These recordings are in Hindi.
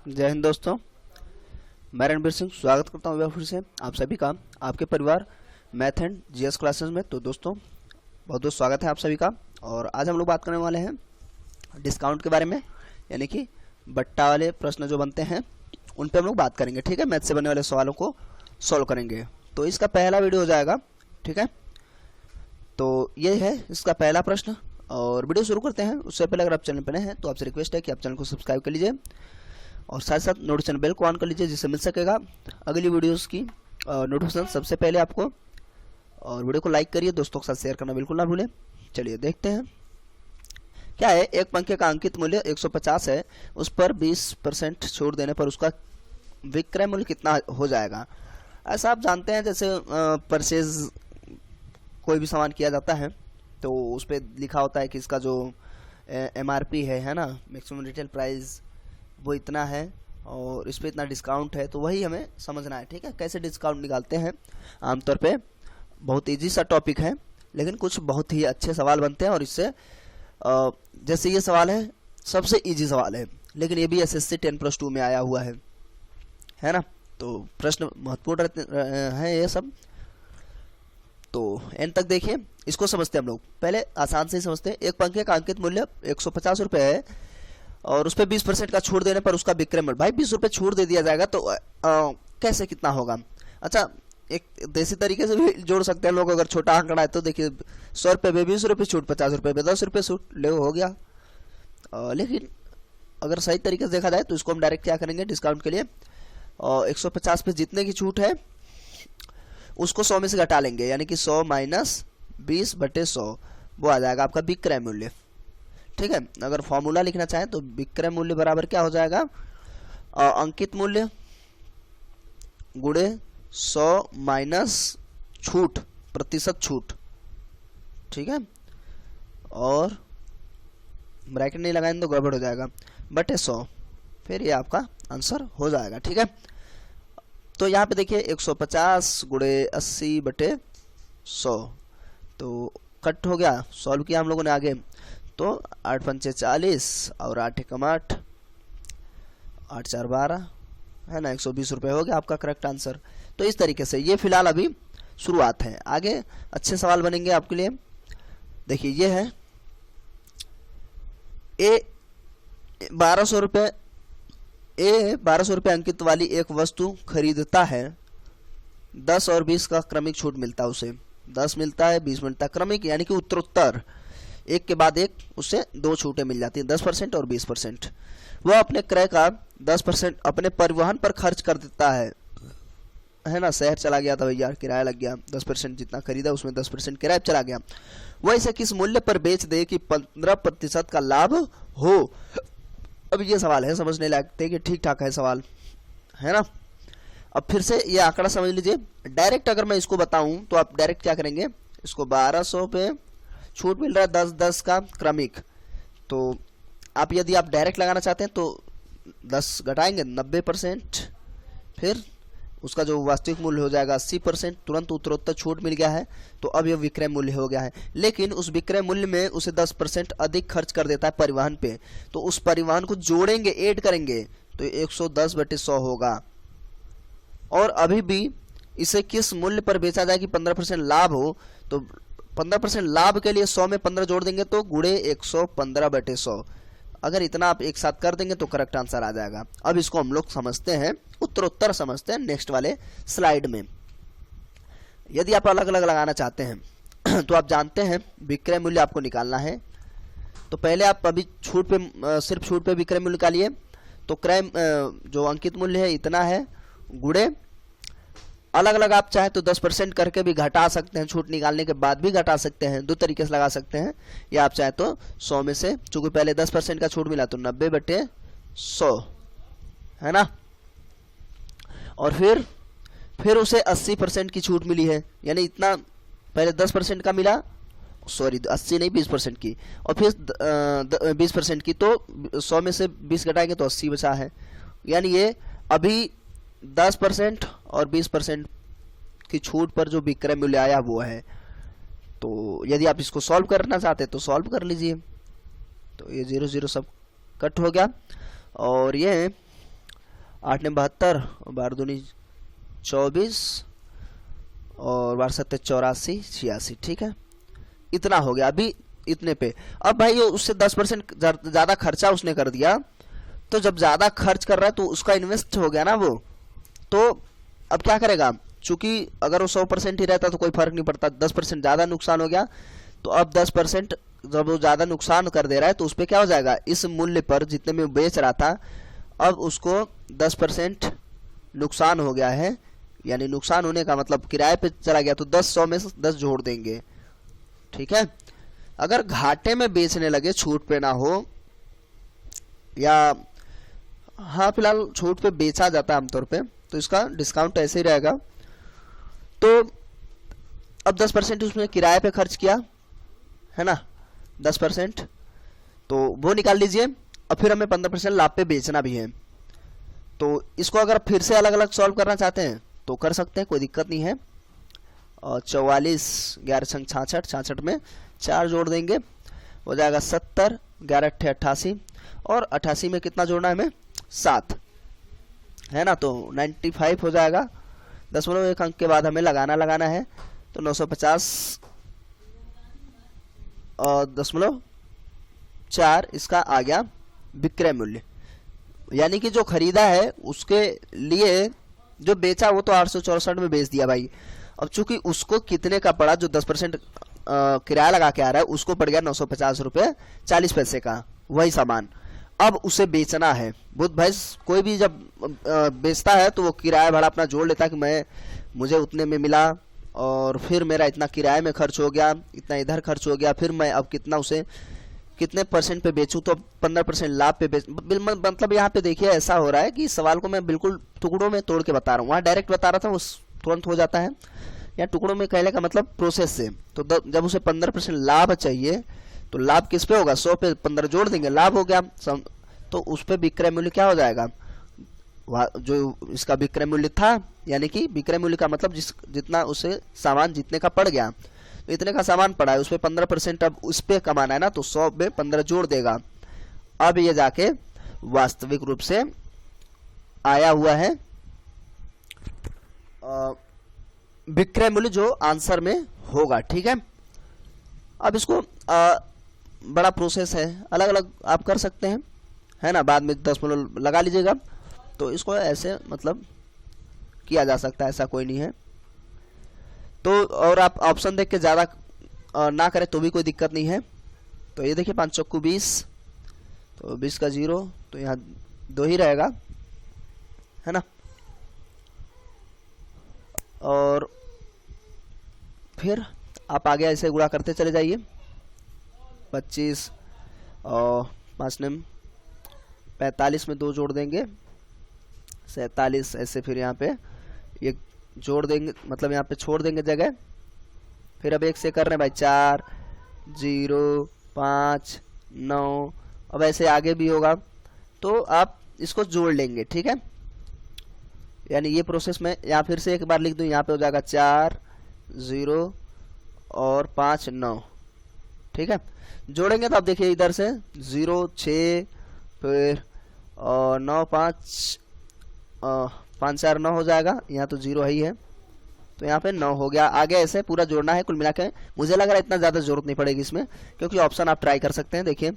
जय हिंद दोस्तों, मैं रणबीर सिंह स्वागत करता हूँ फिर से आप सभी का आपके परिवार मैथ एंड जीएस क्लासेस में। तो दोस्तों बहुत बहुत स्वागत है आप सभी का। और आज हम लोग बात करने वाले हैं डिस्काउंट के बारे में, यानी कि बट्टा वाले प्रश्न जो बनते हैं उन पे हम लोग बात करेंगे। ठीक है, मैथ से बनने वाले सवालों को सॉल्व करेंगे। तो इसका पहला वीडियो हो जाएगा। ठीक है, तो ये है इसका पहला प्रश्न और वीडियो शुरू करते हैं। उससे पहले अगर आप चैनल पर नए हैं तो आपसे रिक्वेस्ट है कि आप चैनल को सब्सक्राइब कर लीजिए और साथ साथ नोटिफिकेशन बेल को ऑन कर लीजिए, जिससे मिल सकेगा अगली वीडियोस की नोटिफिकेशन सबसे पहले आपको। और वीडियो को लाइक करिए, दोस्तों के साथ शेयर करना बिल्कुल ना भूलें। चलिए देखते हैं क्या है। एक पंखे का अंकित मूल्य 150 है, उस पर 20% छूट देने पर उसका विक्रय मूल्य कितना हो जाएगा। ऐसा आप जानते हैं, जैसे परचेज कोई भी सामान किया जाता है तो उस पर लिखा होता है कि इसका जो MRP है ना, मैक्सिमम रिटेल प्राइस, वो इतना है और इस पर इतना डिस्काउंट है। तो वही हमें समझना है। ठीक है, कैसे डिस्काउंट निकालते हैं। आमतौर पे बहुत इजी सा टॉपिक है, लेकिन कुछ बहुत ही अच्छे सवाल बनते हैं। और इससे जैसे ये सवाल है सबसे इजी सवाल है, लेकिन ये भी SSC 10+2 में आया हुआ है ना। तो प्रश्न महत्वपूर्ण है ये सब। तो एंड तक देखिए, इसको समझते हैं हम लोग। पहले आसान से ही समझते हैं। एक पंखे का अंकित मूल्य 150 रुपये है और उस पर 20% का छूट देने पर उसका विक्रय मूल्य, भाई 20 रुपये छूट दे दिया जाएगा तो कैसे कितना होगा। अच्छा, एक देसी तरीके से भी जोड़ सकते हैं लोग। अगर छोटा आंकड़ा है तो देखिए 100 रुपये पे 20 रुपये छूट, 50 रुपये पे 10 रुपये छूट, ले हो गया। लेकिन अगर सही तरीके से देखा जाए तो इसको हम डायरेक्ट क्या करेंगे, डिस्काउंट के लिए 150 पे जितने की छूट है उसको 100 में से घटा लेंगे, यानी कि 100 माइनस 20/100 वो आ जाएगा आपका विक्रय मूल्य। ठीक है, अगर फॉर्मूला लिखना चाहें तो विक्रय मूल्य बराबर क्या हो जाएगा, अंकित मूल्य गुणे 100 माइनस छूट, प्रतिशत छूट। ठीक है, और ब्रैकेट नहीं लगाएंगे तो गड़बड़ हो जाएगा, बटे 100, फिर ये आपका आंसर हो जाएगा। ठीक है, तो यहाँ पे देखिए 150 गुणे 80/100, तो कट हो गया। सॉल्व किया हम लोगों ने आगे, तो 8 पंचे 40 और 8 एकम 8, 8 4 12 है ना, 120 रुपये हो गया आपका करेक्ट आंसर। तो इस तरीके से ये फिलहाल अभी शुरुआत है, आगे अच्छे सवाल बनेंगे आपके लिए। देखिए ये है 1200 रुपये, 1200 रुपये अंकित वाली एक वस्तु खरीदता है, 10 और 20 का क्रमिक छूट मिलता है उसे। 10 मिलता है, 20 मिलता है, क्रमिक यानी कि उत्तरोत्तर, एक के बाद एक उससे 2 छूटें मिल जाती हैं, 10% और 20%। वह अपने क्रय का 10% अपने परिवहन पर खर्च कर देता है ना। शहर चला गया था भैया, किराया लग गया, 10% जितना खरीदा उसमें 10% किराया चला गया। वह इसे किस मूल्य पर बेच दे कि 15% का लाभ हो। अब ये सवाल है, समझने लायक थे कि ठीक ठाक है सवाल, है ना। अब फिर से ये आंकड़ा समझ लीजिए। डायरेक्ट अगर मैं इसको बताऊं तो आप डायरेक्ट क्या करेंगे, इसको 1200 पे छूट मिल रहा है 10-10 का क्रमिक, तो आप यदि आप डायरेक्ट लगाना चाहते हैं तो 10 घटाएंगे 90%, फिर उसका जो वास्तविक मूल्य हो जाएगा 80%, तुरंत उत्तरोत्तर छूट मिल गया है, तो अब यह विक्रय मूल्य हो गया है। लेकिन उस विक्रय मूल्य में उसे 10% अधिक खर्च कर देता है परिवहन पे, तो उस परिवहन को जोड़ेंगे, ऐड करेंगे तो 110/100 होगा। और अभी भी इसे किस मूल्य पर बेचा जाए कि 15% लाभ हो, तो 15% लाभ के लिए 100 में 15 जोड़ देंगे तो गुणे 115/100। अगर इतना आप एक साथ कर देंगे तो करेक्ट आंसर आ जाएगा। अब इसको हम लोग समझते हैं, उत्तरोत्तर समझते हैं नेक्स्ट वाले स्लाइड में। यदि आप अलग अलग लगाना चाहते हैं तो आप जानते हैं विक्रय मूल्य आपको निकालना है। तो पहले आप अभी छूट पे, सिर्फ छूट पे विक्रय मूल्य निकालिए। तो क्रय जो अंकित मूल्य है इतना है, गुणे अलग अलग आप चाहे तो 10% करके भी घटा सकते हैं, छूट निकालने के बाद भी घटा सकते हैं, 2 तरीके से लगा सकते हैं। या आप चाहे तो 100 में से, चूंकि पहले 10% का छूट मिला तो 90/100 है ना। और फिर उसे 80% की छूट मिली है, यानी इतना पहले 10% का मिला, सॉरी 80 नहीं 20% की, और फिर 20% की, तो 100 में से 20 घटाएंगे तो 80 बचा है। यानी ये अभी 10% और 20% की छूट पर जो विक्रय मूल्य आया वो है। तो यदि आप इसको सॉल्व करना चाहते हैं तो सॉल्व कर लीजिए। तो ये 0 0 सब कट हो गया और ये 8 ने 72, 12 दूनी 24 और 12 सत्ते 84 86, ठीक है। इतना हो गया अभी इतने पे। अब भाई उससे 10% ज़्यादा खर्चा उसने कर दिया, तो जब ज़्यादा खर्च कर रहा है तो उसका इन्वेस्ट हो गया ना वो, तो अब क्या करेगा, चूंकि अगर वो 100% ही रहता तो कोई फर्क नहीं पड़ता, 10% ज़्यादा नुकसान हो गया, तो अब 10% जब वो ज़्यादा नुकसान कर दे रहा है तो उस पर क्या हो जाएगा, इस मूल्य पर जितने में बेच रहा था अब उसको 10% नुकसान हो गया है, यानी नुकसान होने का मतलब किराए पे चला गया, तो 100 में से 10 जोड़ देंगे, ठीक है। अगर घाटे में बेचने लगे, छूट पे ना हो, या हाँ फिलहाल छूट पे बेचा जाता है आमतौर पे, तो इसका डिस्काउंट ऐसे ही रहेगा। तो अब 10% उसमें किराए पे खर्च किया है ना, 10%, तो वो निकाल लीजिए। अब फिर हमें 15% लाभ पे बेचना भी है, तो इसको अगर फिर से अलग अलग सॉल्व करना चाहते हैं तो कर सकते हैं, कोई दिक्कत नहीं है। और 44 11 संग 66, 66 में 4 जोड़ देंगे, हो जाएगा 70, 11 अट्ठे 88, और 88 में कितना जोड़ना है हमें, 7, है ना, तो 95 हो जाएगा। 0.1 अंक के बाद हमें लगाना है, तो 950 और 0.4 इसका आ गया विक्रय मूल्य, यानी कि जो खरीदा है उसके लिए जो बेचा वो तो 864 में बेच दिया भाई। अब चूंकि उसको कितने का पड़ा, जो 10% किराया लगा के आ रहा है उसको पड़ गया 950 रुपये 40 पैसे का वही सामान, अब उसे बेचना है। बुध भाई कोई भी जब बेचता है तो वो किराया भाड़ा अपना जोड़ लेता है कि मुझे उतने में मिला और फिर मेरा इतना किराए में खर्च हो गया, इतना इधर खर्च हो गया, फिर मैं अब कितना उसे कितने % पे बेचूं, तो 15% लाभ पे बेच, मतलब यहाँ पे देखिए ऐसा हो रहा है कि सवाल को मैं बिल्कुल टुकड़ों में तोड़ के बता रहा हूँ, वहाँ डायरेक्ट बता रहा था वो तुरंत हो जाता है, या टुकड़ों में कहने का मतलब प्रोसेस से। तो जब उसे 15% लाभ चाहिए तो लाभ किस पे होगा, 100 पे 15 जोड़ देंगे, लाभ हो गया, तो उस पे विक्रय मूल्य क्या हो जाएगा, जो इसका विक्रय मूल्य था, यानी कि विक्रय मूल्य का मतलब जितना उसे सामान जितने का पड़ गया, तो इतने का सामान पड़ा है उस पे 15% अब उस पे कमाना है ना, तो 100 में 15 जोड़ देगा। अब ये जाके वास्तविक रूप से आया हुआ है विक्रय मूल्य जो आंसर में होगा, ठीक है। अब इसको बड़ा प्रोसेस है, अलग अलग आप कर सकते हैं, है ना, बाद में 10 लगा लीजिएगा, तो इसको ऐसे मतलब किया जा सकता है, ऐसा कोई नहीं है। तो और आप ऑप्शन देख के ज़्यादा ना करें तो भी कोई दिक्कत नहीं है। तो ये देखिए 5 चौकू 20, तो 20 का 0, तो यहाँ 2 ही रहेगा, है ना। और फिर आप आगे ऐसे गुणा करते चले जाइए, 25 और 5 ने 45 में 2 जोड़ देंगे, 47, ऐसे फिर यहाँ पे ये जोड़ देंगे, मतलब यहाँ पे छोड़ देंगे जगह, फिर अब 1 से कर रहे हैं भाई 4 0 5 9, अब ऐसे आगे भी होगा, तो आप इसको जोड़ लेंगे, ठीक है। यानी ये प्रोसेस में यहाँ फिर से एक बार लिख दूँ, यहाँ पे हो जाएगा 4 0 और 5 9, ठीक है। जोड़ेंगे तो आप देखिए इधर से 0 6 फिर 9 5 5 4 9 हो जाएगा, यहाँ तो 0 ही है, तो यहाँ पे 9 हो गया। आगे ऐसे पूरा जोड़ना है, कुल मिला के मुझे लग रहा है इतना ज़्यादा जरूरत नहीं पड़ेगी इसमें, क्योंकि ऑप्शन आप ट्राई कर सकते हैं। देखिए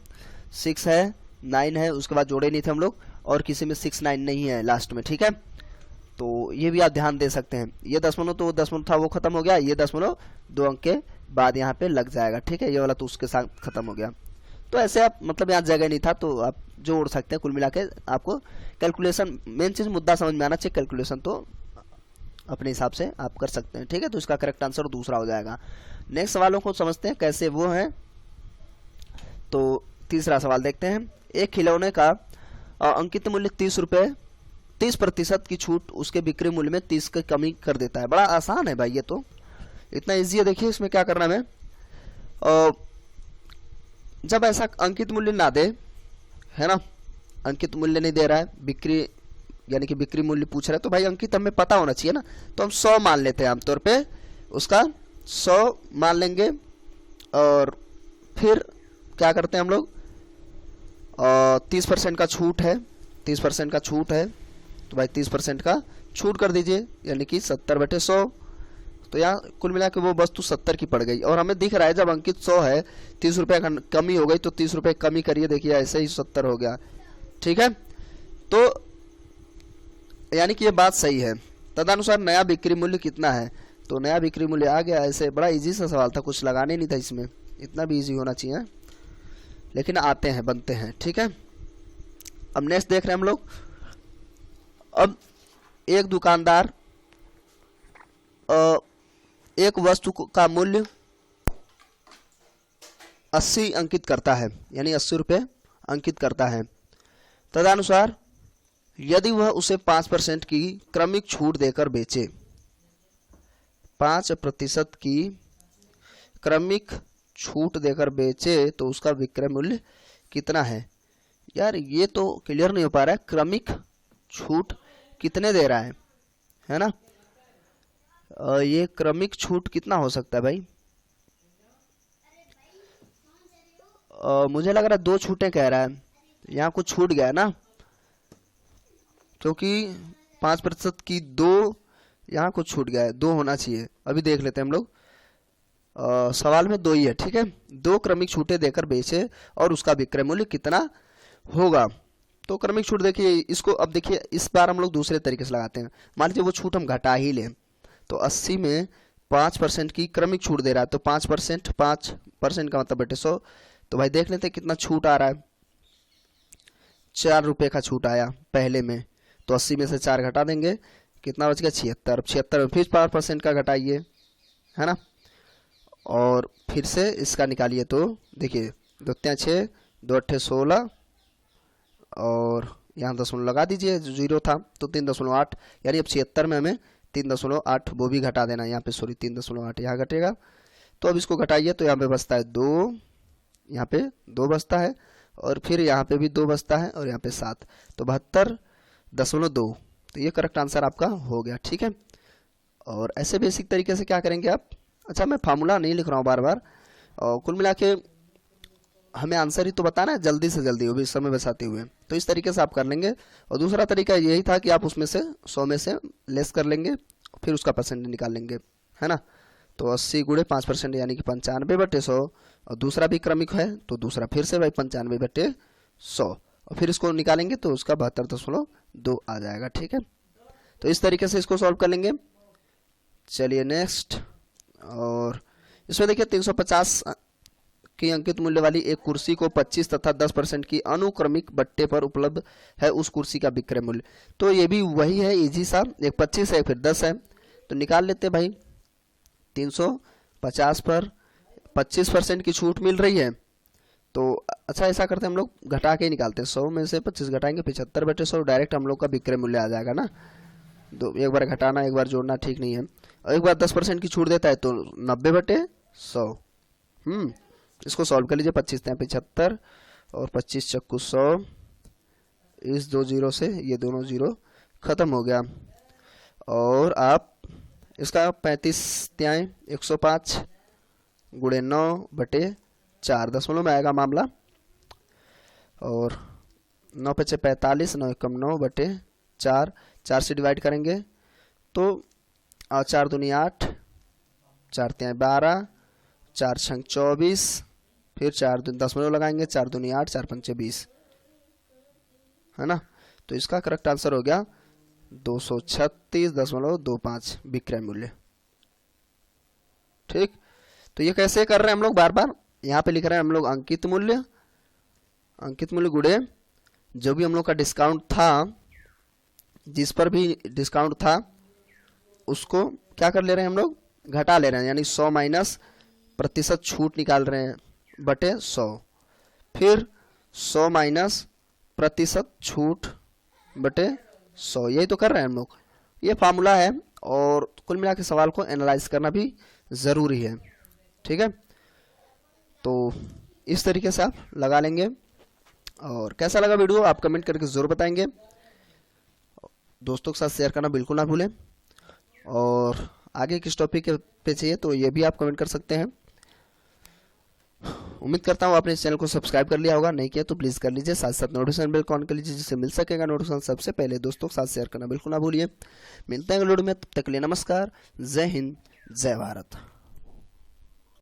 6 है 9 है, उसके बाद जोड़े नहीं थे हम लोग, और किसी में 6 9 नहीं है लास्ट में, ठीक है। तो ये भी आप ध्यान दे सकते हैं। ये 10 तो 10 था वो खत्म हो गया, ये 10 2 अंक के बाद यहाँ पे लग जाएगा, ठीक है। ये वाला तो उसके साथ खत्म हो गया। तो ऐसे आप मतलब यहाँ जगह नहीं था तो आप जोड़ सकते हैं। कुल मिला के आपको कैलकुलेशन, मेन चीज़ मुद्दा समझ में आना चाहिए, कैलकुलेशन तो अपने हिसाब से आप कर सकते हैं, ठीक है। तो इसका करेक्ट आंसर दूसरा हो जाएगा। नेक्स्ट सवालों को समझते हैं कैसे वो हैं। तो तीसरा सवाल देखते हैं। एक खिलौने का अंकित मूल्य 30 रुपये, 30% की छूट उसके बिक्री मूल्य में 30 की कमी कर देता है। बड़ा आसान है भाई, ये तो इतना इजी है। देखिए इसमें क्या करना है, जब ऐसा अंकित मूल्य ना दे, है ना, अंकित मूल्य नहीं दे रहा है, बिक्री यानी कि बिक्री मूल्य पूछ रहा है, तो भाई अंकित हमें पता होना चाहिए ना, तो हम 100 मान लेते हैं आमतौर पे, उसका 100 मान लेंगे। और फिर क्या करते हैं हम लोग, 30% का छूट है, 30% का छूट है, तो भाई 30% का छूट कर दीजिए, यानी कि 70/100। तो यहाँ कुल मिला के वो वस्तु 70 की पड़ गई, और हमें दिख रहा है जब अंकित 100 है 30 रुपये कमी हो गई, तो 30 रुपये कमी करिए, देखिए ऐसे ही 70 हो गया। ठीक है, तो यानी कि ये बात सही है। तदनुसार नया बिक्री मूल्य कितना है, तो नया बिक्री मूल्य आ गया। ऐसे बड़ा इजी सा सवाल था, कुछ लगाने नहीं था इसमें, इतना भी इजी होना चाहिए, लेकिन आते हैं, बनते हैं। ठीक है, अब नेक्स्ट देख रहे हैं हम लोग। अब एक दुकानदार एक वस्तु का मूल्य 80 अंकित करता है, यानी 80 रुपये अंकित करता है। तदनुसार यदि वह उसे 5% की क्रमिक छूट देकर बेचे, 5% की क्रमिक छूट देकर बेचे, तो उसका विक्रय मूल्य कितना है। यार ये तो क्लियर नहीं हो पा रहा है, क्रमिक छूट कितने दे रहा है ना। ये क्रमिक छूट कितना हो सकता है भाई। मुझे लग रहा है 2 छूटें कह रहा है, यहाँ कुछ छूट गया है ना, क्योंकि 5% की 2, यहाँ कुछ छूट गया है, 2 होना चाहिए। अभी देख लेते हैं हम लोग, सवाल में 2 ही है। ठीक है, 2 क्रमिक छूटें देकर बेचे और उसका विक्रय मूल्य कितना होगा। तो क्रमिक छूट देखिए, इसको अब देखिए इस बार हम लोग दूसरे तरीके से लगाते हैं। मान लीजिए वो छूट हम घटा ही लें, तो 80 में 5% की क्रमिक छूट दे रहा है, तो 5% का मतलब बटे 100। तो भाई देख लेते हैं कितना छूट आ रहा है। 4 रुपये का छूट आया पहले में, तो 80 में से 4 घटा देंगे, कितना बच गया 76। 76 में फिर 5% का घटाइए, है ना, और फिर से इसका निकालिए। तो देखिए 2 × 6, 2 × 8 16, और यहाँ दशमलव लगा दीजिए, 0 था तो 3.8, यानी अब 76 में हमें 3.8 वो भी घटा देना, यहाँ पे सॉरी 3.8 यहाँ घटेगा। तो अब इसको घटाइए, तो यहाँ पे बचता है 2, यहाँ पे 2 बचता है, और फिर यहाँ पे भी 2 बचता है, और यहाँ पे 7, तो 72.2। तो ये करेक्ट आंसर आपका हो गया। ठीक है, और ऐसे बेसिक तरीके से क्या करेंगे आप। अच्छा, मैं फार्मूला नहीं लिख रहा हूँ बार बार, और कुल मिला के हमें आंसर ही तो बताना है जल्दी से जल्दी, वो भी समय बचाते हुए। तो इस तरीके से आप कर लेंगे। और दूसरा तरीका यही था कि आप उसमें से 100 में से लेस कर लेंगे, फिर उसका परसेंट निकाल लेंगे, है ना। तो 80 × 5% यानी कि 95/100, और दूसरा भी क्रमिक है तो दूसरा फिर से भाई 95/100, और फिर इसको निकालेंगे तो उसका 72.2 आ जाएगा। ठीक है, तो इस तरीके से इसको सॉल्व कर लेंगे। चलिए नेक्स्ट, और इसमें देखिए 350 की अंकित मूल्य वाली एक कुर्सी को 25 तथा 10% की अनुक्रमिक बट्टे पर उपलब्ध है उस कुर्सी का विक्रय मूल्य। तो ये भी वही है, इजी सा, एक 25 है फिर 10 है, तो निकाल लेते हैं भाई। 350 पर 25% की छूट मिल रही है, तो अच्छा ऐसा करते हैं हम लोग घटा के ही निकालते हैं। 100 में से 25 घटाएंगे 75/100, डायरेक्ट हम लोग का विक्रय मूल्य आ जाएगा ना। दो एक बार घटाना एक बार जोड़ना ठीक नहीं है। और एक बार 10% की छूट देता है तो 90/100। इसको सॉल्व कर लीजिए। 25 × 75 और 25 × 100, इस 2 0 से ये दोनों 0 खत्म हो गया। और आप इसका 35 × 105 × 9/4 दशमलव में आएगा मामला, और 9 × 5 = 45, 9 × 9/4, 4 से डिवाइड करेंगे तो 4 × 2 = 8, 4 × 3 = 12, 4 × 6 = 24, फिर 4 दशमलव लगाएंगे, 4 × 2 = 8, 4 × 5 = 20, है ना। तो इसका करेक्ट आंसर हो गया 236.25 विक्रय मूल्य। ठीक, तो ये कैसे कर रहे हैं हम लोग, बार बार यहाँ पे लिख रहे हैं हम लोग अंकित मूल्य गुणे जो भी हम लोग का डिस्काउंट था, जिस पर भी डिस्काउंट था उसको क्या कर ले रहे हैं हम लोग, घटा ले रहे हैं, यानी 100 माइनस प्रतिशत छूट निकाल रहे हैं बटे 100, फिर 100 माइनस प्रतिशत छूट बटे 100, यही तो कर रहे हैं हम लोग। ये फार्मूला है, और कुल मिला के सवाल को एनालाइज करना भी ज़रूरी है। ठीक है, तो इस तरीके से आप लगा लेंगे। और कैसा लगा वीडियो आप कमेंट करके ज़रूर बताएंगे। दोस्तों के साथ शेयर करना बिल्कुल ना भूलें, और आगे किस टॉपिक पे चाहिए तो ये भी आप कमेंट कर सकते हैं। उम्मीद करता हूँ आपने इस चैनल को सब्सक्राइब कर लिया होगा, नहीं किया तो प्लीज़ कर लीजिए, साथ साथ नोटिफिकेशन बेल ऑन कर लीजिए जिससे मिल सकेगा नोटिफिकेशन सबसे पहले। दोस्तों के साथ शेयर करना बिल्कुल ना भूलिए। मिलते हैं अगले वीडियो में, तब तक के लिए नमस्कार, जय हिंद, जय भारत।